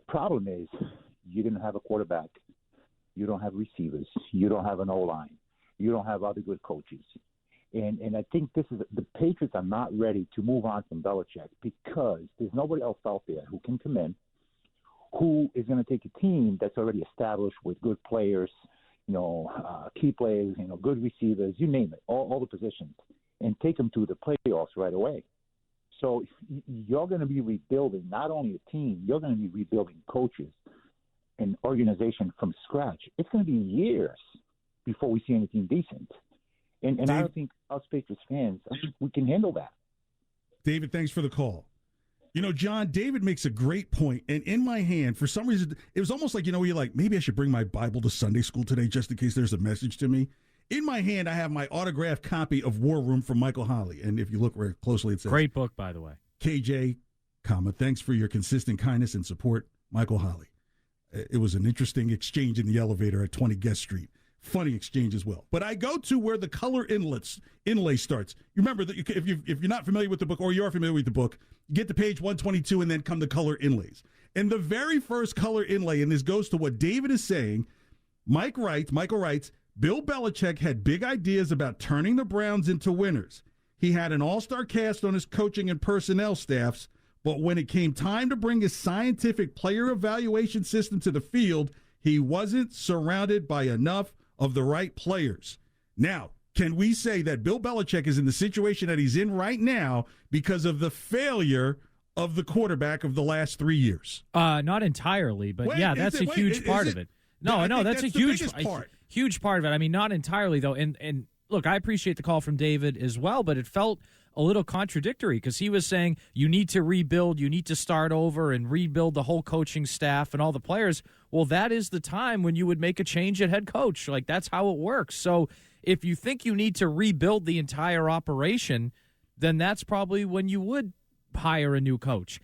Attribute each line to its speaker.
Speaker 1: problem is you didn't have a quarterback. You don't have receivers. You don't have an O-line. You don't have other good coaches. And I think the Patriots are not ready to move on from Belichick because there's nobody else out there who can come in, who is going to take a team that's already established with good players, key players, good receivers, you name it, all the positions, and take them to the playoffs right away. So you're going to be rebuilding not only a team, you're going to be rebuilding coaches and organization from scratch. It's going to be years before we see anything decent. And I don't think us Patriots fans, we can handle that.
Speaker 2: David, thanks for the call. John, David makes a great point. And in my hand, for some reason, it was almost like, you're like, maybe I should bring my Bible to Sunday school today just in case there's a message to me. In my hand, I have my autographed copy of War Room from Michael Holley. And if you look very closely, it says,
Speaker 3: great book, by the way.
Speaker 2: KJ, thanks for your consistent kindness and support, Michael Holley. It was an interesting exchange in the elevator at 20 Guest Street. Funny exchange as well. But I go to where the color inlay starts. You remember that if you're not familiar with the book, or you are familiar with the book, you get to page 122 and then come the color inlays. And the very first color inlay, and this goes to what David is saying, Michael writes, Bill Belichick had big ideas about turning the Browns into winners. He had an all-star cast on his coaching and personnel staffs, but when it came time to bring his scientific player evaluation system to the field, he wasn't surrounded by enough of the right players. Now, can we say that Bill Belichick is in the situation that he's in right now because of the failure of the quarterback of the last 3 years?
Speaker 3: Not entirely, but that's a huge part of it. No, that's a huge part of it. I mean, not entirely, though. And look, I appreciate the call from David as well, but it felt a little contradictory because he was saying you need to rebuild, you need to start over and rebuild the whole coaching staff and all the players. Well, that is the time when you would make a change at head coach. Like, that's how it works. So if you think you need to rebuild the entire operation, then that's probably when you would hire a new coach.